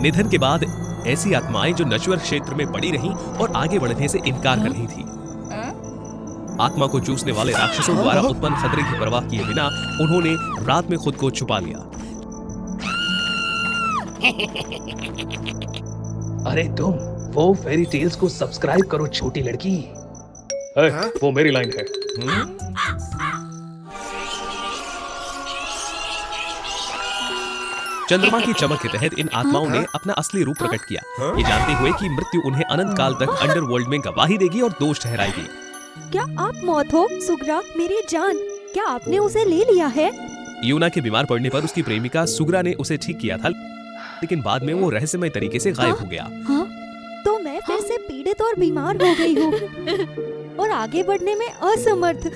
निधन के बाद ऐसी आत्माएं जो नश्वर क्षेत्र में पड़ी रहीं और आगे बढ़ने से इनकार कर रही थी। आत्मा को चूसने वाले राक्षसों द्वारा उत्पन्न खतरे की परवाह किए बिना उन्होंने रात में खुद को छुपा लिया। अरे तुम वो फेरी टेल्स को सब्सक्राइब करो छोटी लड़की। वो मेरी लाइन है। चंद्रमा की चमक के तहत इन आत्माओं ने अपना असली रूप प्रकट किया, ये जानते हुए कि मृत्यु उन्हें अनंत काल तक अंडरवर्ल्ड में गवाही देगी और दोष ठहराएगी। क्या आप मौत हो सुग्रा मेरी जान? क्या आपने उसे ले लिया है? यूना के बीमार पड़ने पर उसकी प्रेमिका सुग्रा ने उसे ठीक किया था, लेकिन बाद में वो रहस्यमय तरीके से गायब हो गया। तो मैं फिर से पीड़ित और बीमार हो गई हूँ और आगे बढ़ने में असमर्थ।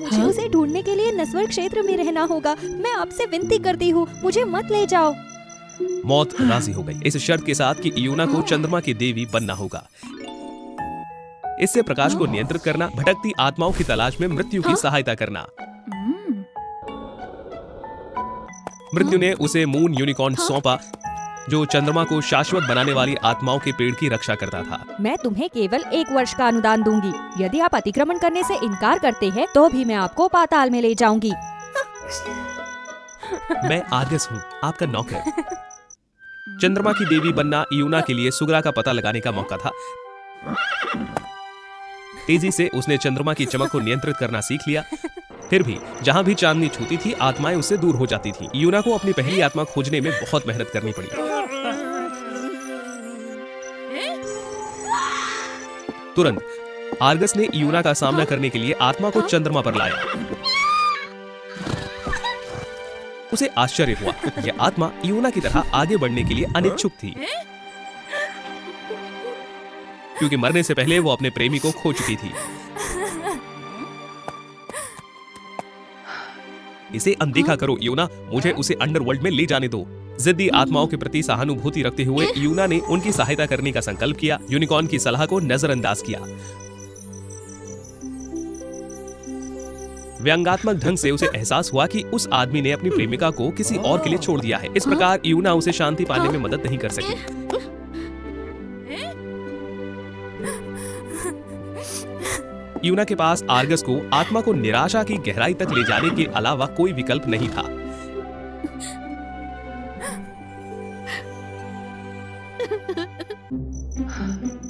मुझे उसे ढूंढने के लिए नस्वर क्षेत्र में रहना होगा। मैं आपसे विनती करती हूँ, मुझे मत ले जाओ। मौत राजी हो गई, इस शर्त के साथ कि यूना को चंद्रमा की देवी बनना होगा। इससे प्रकाश को नियंत्रित करना, भटकती आत्माओं की तलाश में मृत्यु की सहायता करना। मृत्यु ने उसे मून यूनिकॉर्न सौंपा, जो चंद्रमा को शाश्वत बनाने वाली आत्माओं के पेड़ की रक्षा करता था। मैं तुम्हें केवल 1 वर्ष का अनुदान दूंगी। यदि आप अतिक्रमण करने से इनकार करते हैं, तो भी मैं आपको पाताल में ले जाऊंगी। मैं आर्गस हूँ, आपका नौकर। चंद्रमा की देवी बनना यूना के लिए सुग्रा का पता लगाने का मौका था। तेजी से उसने चंद्रमा की चमक को नियंत्रित करना सीख लिया। फिर भी जहां भी चांदनी छूती थी, आत्माएं उससे दूर हो जाती थी। यूना को अपनी पहली आत्मा खोजने में बहुत मेहनत करनी पड़ी। तुरंत आर्गस ने यूना का सामना करने के लिए आत्मा को चंद्रमा पर लाया। उसे आश्चर्य हुआ, यह आत्मा यूना की तरह आगे बढ़ने के लिए अनिच्छुक थी, क्योंकि मरने से पहले वो अपने प्रेमी को खो चुकी थी। इसे अनदेखा करो यूना, मुझे उसे अंडरवर्ल्ड में ले जाने दो। जिद्दी आत्माओं के प्रति सहानुभूति रखते हुए यूना ने उनकी सहायता करने का संकल्प किया, यूनिकॉर्न की सलाह को नजरअंदाज किया। व्यंग्यात्मक ढंग से उसे एहसास हुआ कि उस आदमी ने अपनी प्रेमिका को किसी और के लिए छोड़ दिया है। इस प्रकार यूना उसे शांति पाने में मदद नहीं कर सकी। यूना के पास आर्गस को आत्मा को निराशा की गहराई तक ले जाने के अलावा कोई विकल्प नहीं था।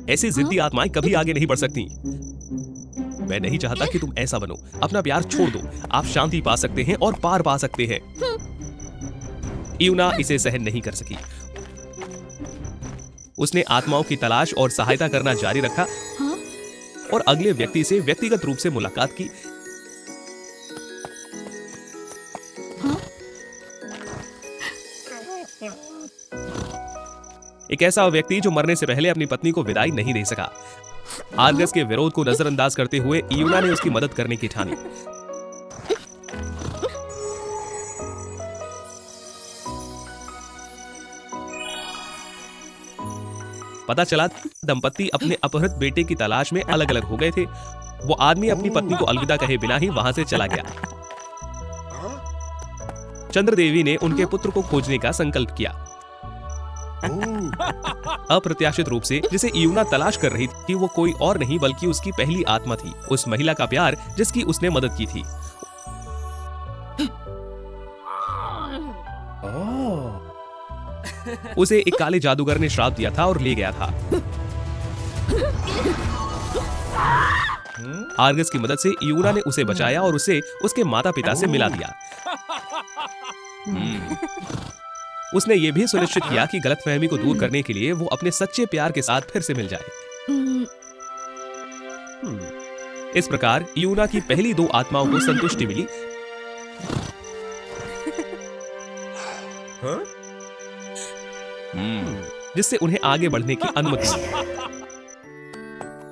ऐसी जिद्दी आत्माएं कभी आगे नहीं बढ़ सकती। मैं नहीं चाहता कि तुम ऐसा बनो। अपना प्यार छोड़ दो, आप शांति पा सकते हैं और पार पा सकते हैं। यूना इसे सहन नहीं कर सकी। उसने आत्माओं की तलाश और सहायता करना जारी रखा और अगले व्यक्ति से व्यक्तिगत रूप से मुलाकात की। एक ऐसा व्यक्ति जो मरने से पहले अपनी पत्नी को विदाई नहीं दे सका। आर्गस के विरोध को नजरअंदाज करते हुए यूना ने उसकी मदद करने की ठानी। पता चला दंपत्ति अपने अपहृत बेटे की तलाश में अलग अलग हो गए थे। वो आदमी अपनी पत्नी को अलविदा कहे बिना ही वहां से चला गया। चंद्रदेवी ने उनके पुत्र को खोजने का संकल्प किया। अप्रत्याशित रूप से जिसे यूना तलाश कर रही थी, वो कोई और नहीं बल्कि उसकी पहली आत्मा थी, उस महिला का प्यार जिसकी उसने मदद की थी। उसे एक काले जादूगर ने श्राप दिया था और ले गया था। आर्गस की मदद से यूना ने उसे बचाया और उसे उसके माता पिता से मिला दिया। उसने ये भी सुनिश्चित किया कि गलतफहमी को दूर करने के लिए वो अपने सच्चे प्यार के साथ फिर से मिल जाए। इस प्रकार यूना की पहली 2 आत्माओं को संतुष्टि मिली। जिससे उन्हें आगे बढ़ने की अनुमति मिली।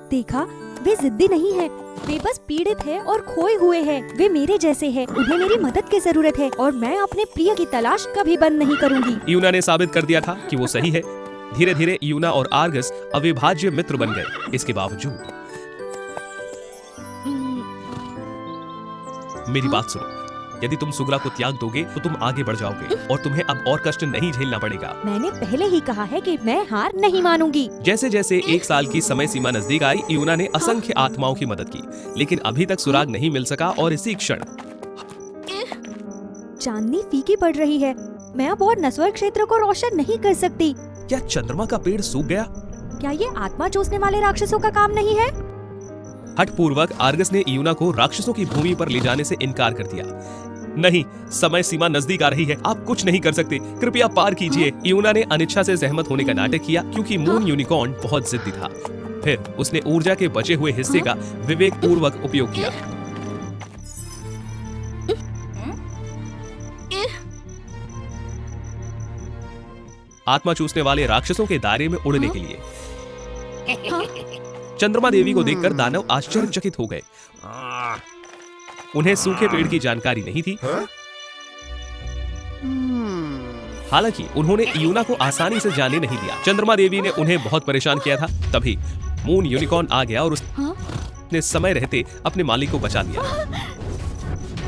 देखा, वे जिद्दी नहीं है, वे बस पीड़ित है और खोए हुए हैं। वे मेरे जैसे हैं, उन्हें मेरी मदद की जरूरत है और मैं अपने प्रिय की तलाश कभी बंद नहीं करूंगी। यूना ने साबित कर दिया था कि वो सही है। धीरे धीरे यूना और आर्गस अविभाज्य मित्र बन गए। इसके बावजूद मेरी बात सुनो, यदि तुम सुग्रा को त्याग दोगे तो तुम आगे बढ़ जाओगे और तुम्हें अब और कष्ट नहीं झेलना पड़ेगा। मैंने पहले ही कहा है कि मैं हार नहीं मानूंगी। जैसे जैसे 1 साल की समय सीमा नजदीक आई, यूना ने असंख्य आत्माओं की मदद की, लेकिन अभी तक सुराग नहीं मिल सका और इसी क्षण चांदनी फीकी पड़ रही है। मैं अब और नस्वर क्षेत्र को रोशन नहीं कर सकती। क्या चंद्रमा का पेड़ सूख गया? क्या ये आत्मा चूसने वाले राक्षसों का काम नहीं है? हठपूर्वक आर्गस ने यूना को राक्षसों की भूमि पर ले जाने से इनकार कर दिया। नहीं, समय सीमा नजदीक आ रही है, आप कुछ नहीं कर सकते, कृपया पार कीजिए। यूना ने अनिच्छा से सहमत होने का नाटक किया क्योंकि मून यूनिकॉर्न बहुत जिद्दी था। फिर उसने ऊर्जा के बचे हुए हिस्से का विवेक पूर्वक उपयोग किया। आत्मा चूसने वाले राक्षसों के दायरे में उड़ने के लिए। चंद्रमा देवी को देखकर दानव आश्चर्यचकित हो गए। उन्हें सूखे पेड़ की जानकारी नहीं थी। हालांकि उन्होंने यूना को आसानी से जाने नहीं दिया। चंद्रमा देवी ने उन्हें बहुत परेशान किया था। तभी मून यूनिकॉर्न आ गया और उसने समय रहते अपने मालिक को बचा लिया।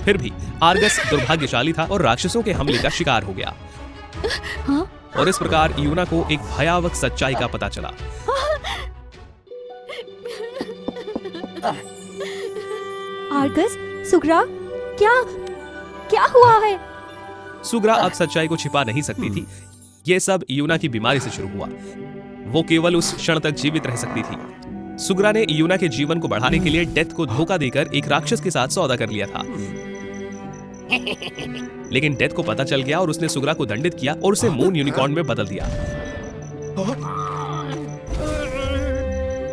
फिर भी आर्गस दुर्भाग्यशाली था और राक्षसों के हमले का शिकार हो गया। और इस प्रकार यूना को एक भयावह सच्चाई का पता चला। आर्गस, सुग्रा, क्या हुआ है? सुग्रा अब सच्चाई को छिपा नहीं सकती थी। ये सब यूना की बीमारी से शुरू हुआ। वो केवल उस क्षण तक जीवित रह सकती थी। सुग्रा ने यूना के जीवन को बढ़ाने के लिए डेथ को धोखा देकर एक राक्षस के साथ सौदा कर लिया था। लेकिन डेथ को पता चल गया और उसने सुग्रा को दंडित किया और उसे मून यूनिकॉर्न में बदल दिया।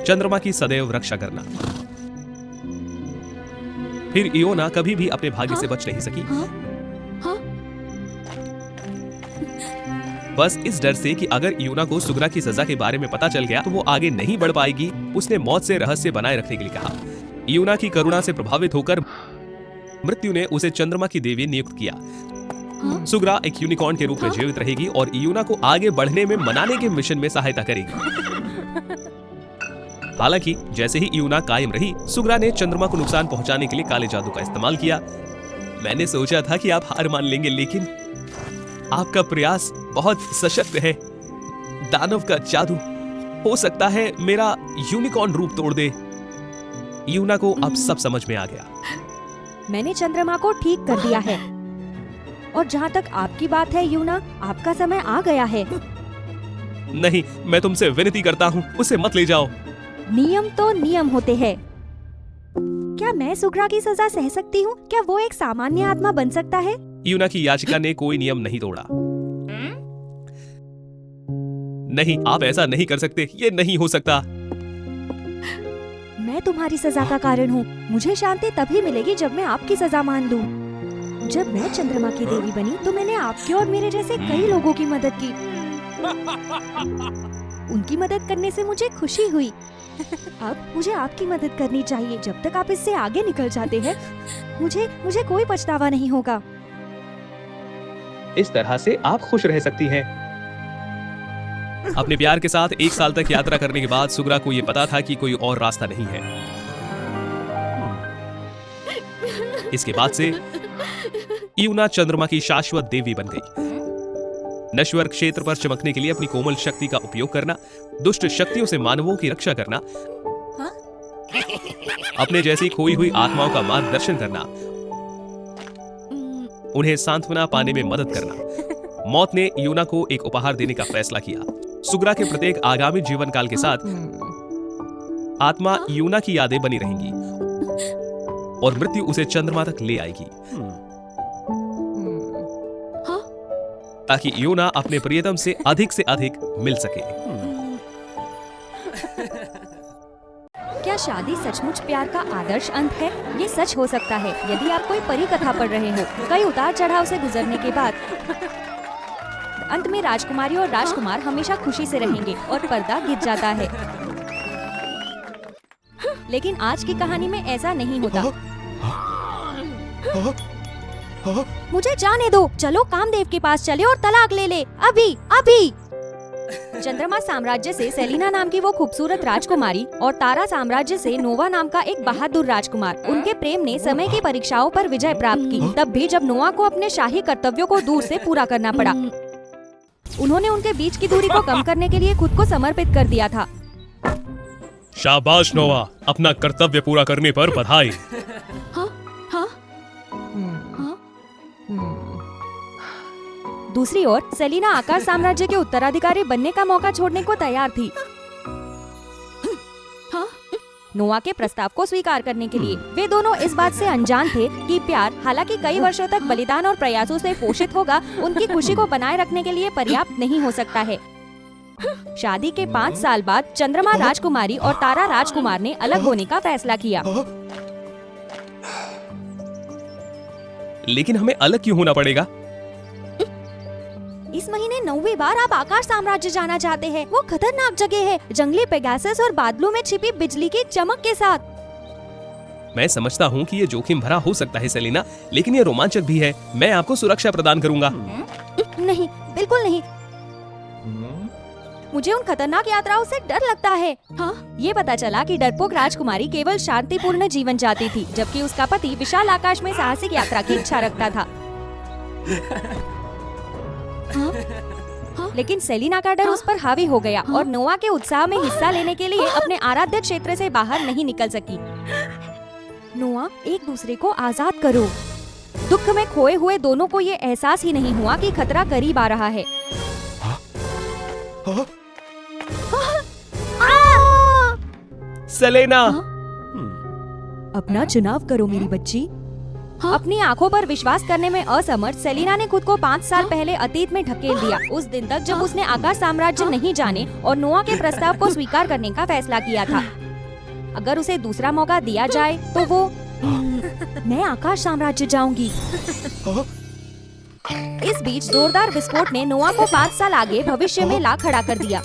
चंद्रमा की सदैव रक्षा करना। फिर इयोना कभी भी अपने भाग्य से बच नहीं सकी। बस इस डर से कि अगर इयोना को सुग्रा की सजा के बारे में पता चल गया तो वो आगे नहीं बढ़ पाएगी, उसने मौत से रहस्य बनाए रखने के लिए कहा। इयोना की करुणा से प्रभावित होकर मृत्यु ने उसे चंद्रमा की देवी नियुक्त किया। सुग्रा एक यूनिकॉर्न के रूप में जीवित रहेगी और इयोना को आगे बढ़ने में मनाने के मिशन में सहायता करेगी। हालांकि जैसे ही इयोना कायम रही, सुग्रा ने चंद्रमा को नुकसान पहुंचाने के लिए काले जादू का इस्तेमाल किया। मैंने सोचा था कि आप हार मान लेंगे, लेकिन आपका प्रयास बहुत सशक्त है। दानव का जादू हो सकता है मेरा यूनिकॉर्न रूप तोड़ दे। इयोना को अब सब समझ में आ गया। मैंने चंद्रमा को ठीक कर दिया है और जहाँ तक आपकी बात है यूना, आपका समय आ गया है। नहीं, मैं तुमसे विनती करता हूँ, उसे मत ले जाओ। नियम तो नियम होते हैं। क्या मैं सुग्रा की सजा सह सकती हूँ? क्या वो एक सामान्य आत्मा बन सकता है? यूना की याचिका ने कोई नियम नहीं तोड़ा। नहीं, आप ऐसा नहीं कर सकते, ये नहीं हो सकता। मैं तुम्हारी सजा का कारण हूँ। मुझे शांति तभी मिलेगी जब मैं आपकी सजा मान लूँ। जब मैं चंद्रमा की देवी बनी तो मैंने आपके और मेरे जैसे कई लोगों की मदद की। उनकी मदद करने से मुझे खुशी हुई। अब मुझे आपकी मदद करनी चाहिए। जब तक आप इससे आगे निकल जाते हैं, मुझे कोई पछतावा नहीं होगा। इस तरह से आप खुश रह सकती हैं। अपने प्यार के साथ 1 साल तक यात्रा करने के बाद सुग्रा को यह पता था कि कोई और रास्ता नहीं है। इसके बाद से इयोना चंद्रमा की शाश्वत देवी बन गई। नश्वर क्षेत्र पर चमकने के लिए अपनी कोमल शक्ति का उपयोग करना, दुष्ट शक्तियों से मानवों की रक्षा करना, अपने जैसी खोई हुई आत्माओं का मार्गदर्शन करना, उन्हें सांत्वना पाने में मदद करना। मौत ने इयोना को एक उपहार देने का फैसला किया। सुग्रा के प्रत्येक आगामी जीवन काल के साथ आत्मा इयोना की यादें बनी रहेंगी और मृत्यु उसे चंद्रमा तक ले आएगी, ताकि इयोना अपने प्रियतम से अधिक मिल सके। क्या शादी सचमुच प्यार का आदर्श अंत है? ये सच हो सकता है यदि आप कोई परी कथा पढ़ रहे हो। कई उतार चढ़ाव से गुजरने के बाद अंत में राजकुमारी और राजकुमार हमेशा खुशी से रहेंगे और पर्दा गिर जाता है। लेकिन आज की कहानी में ऐसा नहीं होता। मुझे जाने दो। चलो कामदेव के पास चले और तलाक ले ले, अभी अभी। चंद्रमा साम्राज्य से सेलिना नाम की वो खूबसूरत राजकुमारी और तारा साम्राज्य से नोवा नाम का एक बहादुर राजकुमार, उनके प्रेम ने समय की परीक्षाओं पर विजय प्राप्त की, तब भी जब नोआ को अपने शाही कर्तव्यों को दूर से पूरा करना पड़ा। उन्होंने उनके बीच की दूरी को कम करने के लिए खुद को समर्पित कर दिया था। शाबाश नोआ, अपना कर्तव्य पूरा करने पर बधाई। दूसरी ओर सेलिना आकाश साम्राज्य के उत्तराधिकारी बनने का मौका छोड़ने को तैयार थी। नोआ के प्रस्ताव को स्वीकार करने के लिए वे दोनों इस बात से अनजान थे कि प्यार, हालांकि कई वर्षों तक बलिदान और प्रयासों से पोषित होगा, उनकी खुशी को बनाए रखने के लिए पर्याप्त नहीं हो सकता है। शादी के 5 साल बाद चंद्रमा राजकुमारी और तारा राजकुमार ने अलग होने का फैसला किया। लेकिन हमें अलग क्यों होना पड़ेगा? इस महीने 9वीं बार आप आकाश साम्राज्य जाना चाहते हैं। वो खतरनाक जगह है, जंगली पेगासस और बादलों में छिपी बिजली की चमक के साथ। मैं समझता हूँ कि ये जोखिम भरा हो सकता है सेलिना, लेकिन ये रोमांचक भी है। मैं आपको सुरक्षा प्रदान करूँगा। नहीं, बिल्कुल नहीं। मुझे उन खतरनाक यात्राओं से डर लगता है। ये पता चला कि डरपोक राजकुमारी केवल शांतिपूर्ण जीवन चाहती थी, जबकि उसका पति विशाल आकाश में साहसिक यात्रा की इच्छा रखता था। लेकिन सेलिना का डर उस पर हावी हो गया और नोआ के उत्साह में हिस्सा लेने के लिए अपने आराध्य क्षेत्र से बाहर नहीं निकल सकी। नोआ, एक दूसरे को आजाद करो। दुख में खोए हुए दोनों को ये एहसास ही नहीं हुआ कि खतरा करीब आ रहा है। सेलिना, अपना चुनाव करो मेरी बच्ची। अपनी आंखों पर विश्वास करने में असमर्थ सेलिना ने खुद को 5 साल पहले अतीत में ढकेल दिया, उस दिन तक जब उसने आकाश साम्राज्य नहीं जाने और नोआ के प्रस्ताव को स्वीकार करने का फैसला किया था। अगर उसे दूसरा मौका दिया जाए तो वो मैं आकाश साम्राज्य जाऊंगी। इस बीच जोरदार विस्फोट ने नोआ को 5 साल आगे भविष्य में ला खड़ा कर दिया।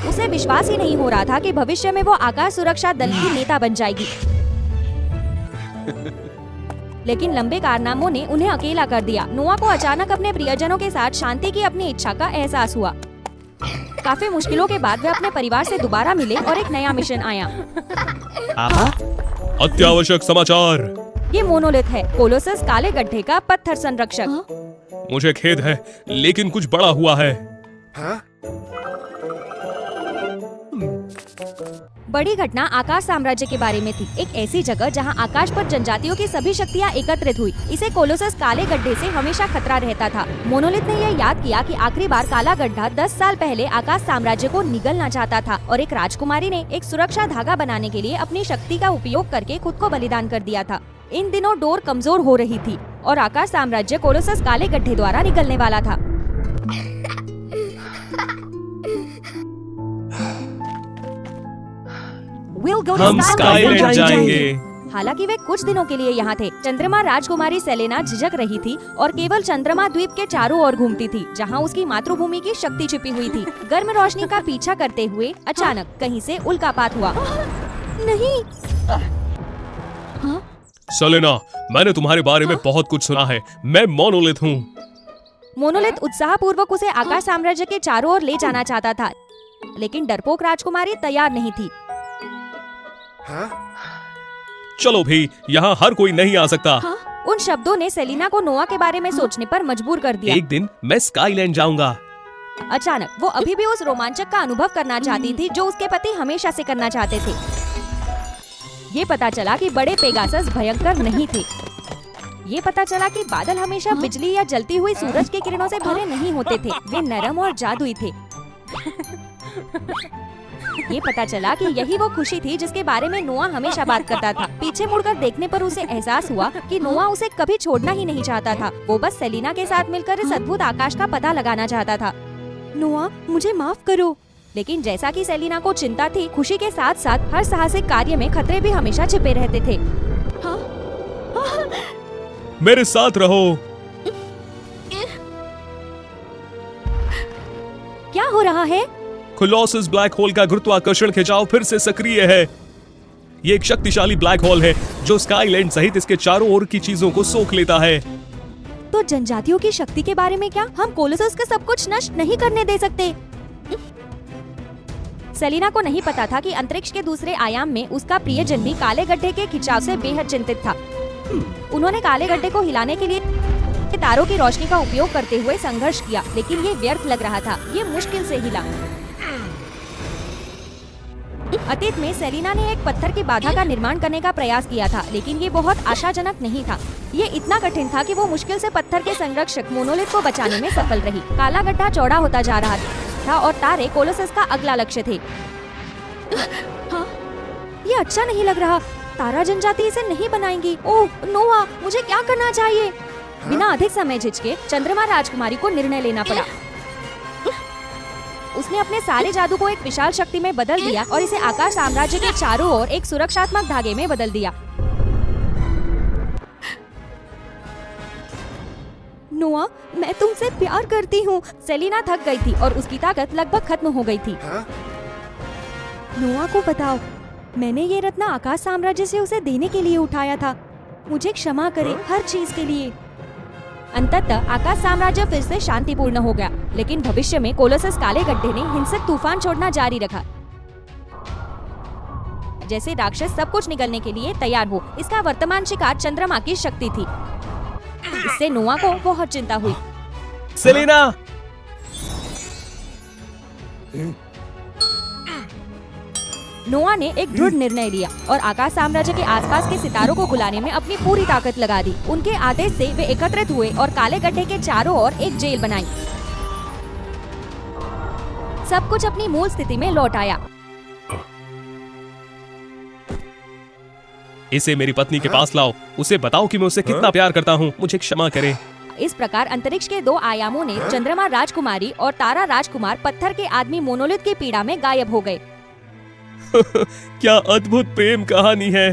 उसे विश्वास ही नहीं हो रहा था कि भविष्य में वो आकाश सुरक्षा दल की नेता बन जाएगी। लेकिन लंबे कारनामों ने उन्हें अकेला कर दिया। नोआ को अचानक अपने प्रियजनों के साथ शांति की अपनी इच्छा का एहसास हुआ। काफी मुश्किलों के बाद वे अपने परिवार से दोबारा मिले और एक नया मिशन आया। अत्यावश्यक समाचार। ये मोनोलिथ है, कोलोसस काले गड्ढे का पत्थर संरक्षक। मुझे खेद है, लेकिन कुछ बड़ा हुआ है। बड़ी घटना आकाश साम्राज्य के बारे में थी, एक ऐसी जगह जहां आकाश पर जनजातियों की सभी शक्तियां एकत्रित हुई। इसे कोलोसस काले गड्ढे से हमेशा खतरा रहता था। मोनोलिथ ने यह याद किया कि आखिरी बार काला गड्ढा 10 साल पहले आकाश साम्राज्य को निगलना चाहता था और एक राजकुमारी ने एक सुरक्षा धागा बनाने के लिए अपनी शक्ति का उपयोग करके खुद को बलिदान कर दिया था। इन दिनों डोर कमजोर हो रही थी और आकाश साम्राज्य कोलोसस काले गड्ढे द्वारा निकलने वाला था। हम स्काईलैंड जाएंगे। हालांकि वे कुछ दिनों के लिए यहाँ थे। चंद्रमा राजकुमारी सेलेना झिझक रही थी और केवल चंद्रमा द्वीप के चारों ओर घूमती थी, जहाँ उसकी मातृभूमि की शक्ति छिपी हुई थी। गर्म रोशनी का पीछा करते हुए अचानक कहीं से उल्कापात हुआ। नहीं। सेलेना, मैंने तुम्हारे बारे में बहुत कुछ सुना है। मैं मोनोलिथ हूँ। मोनोलिथ उत्साह पूर्वक उसे आकाश साम्राज्य के चारों ओर ले जाना चाहता था, लेकिन डरपोक राजकुमारी तैयार नहीं थी। चलो भी, यहाँ हर कोई नहीं आ सकता। उन शब्दों ने सेलिना को नोआ के बारे में सोचने पर मजबूर कर दिया। एक दिन मैं स्काईलैंड जाऊंगा। अचानक वो अभी भी उस रोमांचक का अनुभव करना चाहती थी जो उसके पति हमेशा से करना चाहते थे। ये पता चला कि बड़े पेगासस भयंकर नहीं थे। ये पता चला कि बादल हमेशा बिजली या जलती हुई सूरज की किरणों से भरे नहीं होते थे, वे नरम और जादुई थे। ये पता चला कि यही वो खुशी थी जिसके बारे में नोआ हमेशा बात करता था। पीछे मुड़कर देखने पर उसे एहसास हुआ कि नोआ उसे कभी छोड़ना ही नहीं चाहता था। वो बस सेलिना के साथ मिलकर इस अद्भुत आकाश का पता लगाना चाहता था। नोआ, मुझे माफ करो। लेकिन जैसा कि सेलिना को चिंता थी, खुशी के साथ साथ हर साहसिक कार्य में खतरे भी हमेशा छिपे रहते थे। मेरे साथ रहो। क्या हो रहा है? कोलोसस ब्लैक होल का गुरुत्वाकर्षण खिंचाव फिर से सक्रिय है। ये एक शक्तिशाली ब्लैक होल है जो स्काईलैंड सहित इसके चारों ओर की चीजों को सोख लेता है। तो जनजातियों की शक्ति के बारे में क्या? हम कोलोसस का सब कुछ नष्ट नहीं करने दे सकते। सेलिना को नहीं पता था कि अंतरिक्ष के दूसरे आयाम में उसका प्रियजन भी काले गड्ढे के खिंचाव से बेहद चिंतित था। उन्होंने काले गड्ढे को हिलाने के लिए तारों की रोशनी का उपयोग करते हुए संघर्ष किया, लेकिन ये व्यर्थ लग रहा था। ये मुश्किल से हिला। अतीत में सेलिना ने एक पत्थर की बाधा का निर्माण करने का प्रयास किया था, लेकिन ये बहुत आशाजनक नहीं था। ये इतना कठिन था कि वो मुश्किल से पत्थर के संरक्षक मोनोलिथ को बचाने में सफल रही। काला गड्ढा चौड़ा होता जा रहा था और तारे कोलोसस का अगला लक्ष्य थे। हाँ, ये अच्छा नहीं लग रहा। तारा जनजाति इसे नहीं बनाएंगी। ओह नोआ, मुझे क्या करना चाहिए? बिना अधिक समय झिझके चंद्रमा राजकुमारी को निर्णय लेना पड़ा। उसने अपने सारे जादू को एक विशाल शक्ति में बदल दिया और इसे आकाश साम्राज्य के चारों ओर एक सुरक्षात्मक धागे में बदल दिया। नोआ, मैं तुमसे प्यार करती हूँ। सेलिना थक गई थी और उसकी ताकत लगभग खत्म हो गई थी। नोआ को बताओ, मैंने ये रत्न आकाश साम्राज्य से उसे देने के लिए उठाया था। मुझे क्षमा करे हर चीज के लिए। अंततः आकाश साम्राज्य फिर से शांतिपूर्ण हो गया, लेकिन भविष्य में कोलोसस काले गड्ढे ने हिंसक तूफान छोड़ना जारी रखा। जैसे राक्षस सब कुछ निगलने के लिए तैयार हो। इसका वर्तमान शिकार चंद्रमा की शक्ति थी। इससे नोआ को बहुत चिंता हुई। सेलिना! नोआ ने एक दृढ़ निर्णय लिया और आकाश साम्राज्य के आसपास के सितारों को बुलाने में अपनी पूरी ताकत लगा दी। उनके आदेश से वे एकत्रित हुए और काले गड्ढे के चारों ओर एक जेल बनाई। सब कुछ अपनी मूल स्थिति में लौट आया। इसे मेरी पत्नी के पास लाओ। उसे बताओ कि मैं उसे कितना प्यार करता हूँ। मुझे क्षमा करे। इस प्रकार अंतरिक्ष के दो आयामों ने चंद्रमा राजकुमारी और तारा राजकुमार पत्थर के आदमी मोनोलिथ की पीड़ा में गायब हो गए। क्या अद्भुत प्रेम कहानी है।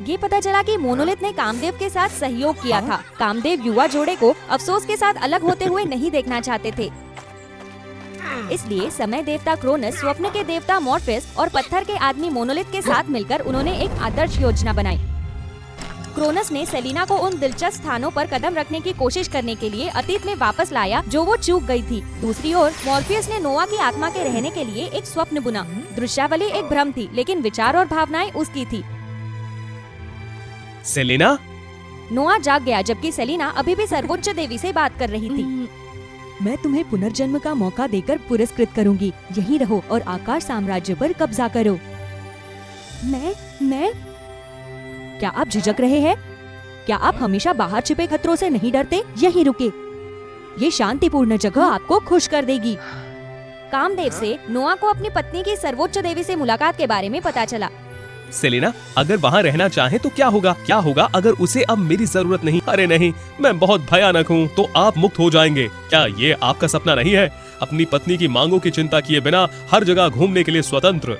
ये पता चला कि मोनोलिथ ने कामदेव के साथ सहयोग किया था। कामदेव युवा जोड़े को अफसोस के साथ अलग होते हुए नहीं देखना चाहते थे। इसलिए समय देवता क्रोनस, स्वप्न के देवता मॉर्फेस और पत्थर के आदमी मोनोलिथ के साथ मिलकर उन्होंने एक आदर्श योजना बनाई। क्रोनस ने सेलिना को उन दिलचस्प स्थानों पर कदम रखने की कोशिश करने के लिए अतीत में वापस लाया जो वो चूक गई थी। दूसरी ओर मॉर्फियस ने नोआ की आत्मा के रहने के लिए एक स्वप्न बुना। दृश्यावली एक भ्रम थी, लेकिन विचार और भावनाएं उसकी थी। सेलिना? नोआ जाग गया जबकि सेलिना अभी भी सर्वोच्च देवी से बात कर रही थी। मैं तुम्हें पुनर्जन्म का मौका देकर पुरस्कृत करूंगी। यहीं रहो और आकाश साम्राज्य पर कब्जा करो। मैं क्या आप झिझक रहे हैं? क्या आप हमेशा बाहर छिपे खतरों से नहीं डरते? यहीं रुके। ये शांतिपूर्ण जगह आपको खुश कर देगी। कामदेव से नोआ को अपनी पत्नी की सर्वोच्च देवी से मुलाकात के बारे में पता चला। सेलिना, अगर वहाँ रहना चाहे तो क्या होगा? क्या होगा अगर उसे अब मेरी जरूरत नहीं? अरे नहीं, मैं बहुत भयानक हूँ। तो आप मुक्त हो जाएंगे। क्या ये आपका सपना नहीं है? अपनी पत्नी की मांगों की चिंता किए बिना हर जगह घूमने के लिए स्वतंत्र।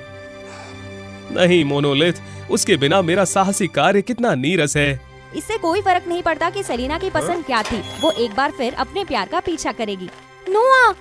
नहीं मोनोलिथ, उसके बिना मेरा साहसी कार्य कितना नीरस है। इससे कोई फर्क नहीं पड़ता कि सेलिना की पसंद क्या थी। वो एक बार फिर अपने प्यार का पीछा करेगी। नोआ!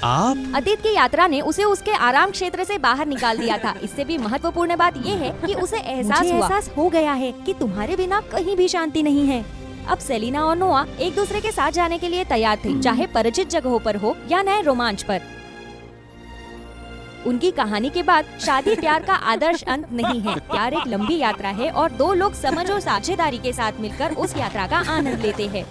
आप? अतीत की यात्रा ने उसे उसके आराम क्षेत्र से बाहर निकाल दिया था। इससे भी महत्वपूर्ण बात ये है कि उसे एहसास हो गया है कि तुम्हारे बिना कहीं भी शांति नहीं है। अब सेलिना और नोआ एक दूसरे के साथ जाने के लिए तैयार थे, चाहे परिचित जगहों पर हो या नए रोमांच पर। उनकी कहानी के बाद शादी प्यार का आदर्श अंत नहीं है। प्यार एक लंबी यात्रा है और दो लोग समझ और साझेदारी के साथ मिलकर उस यात्रा का आनंद लेते हैं।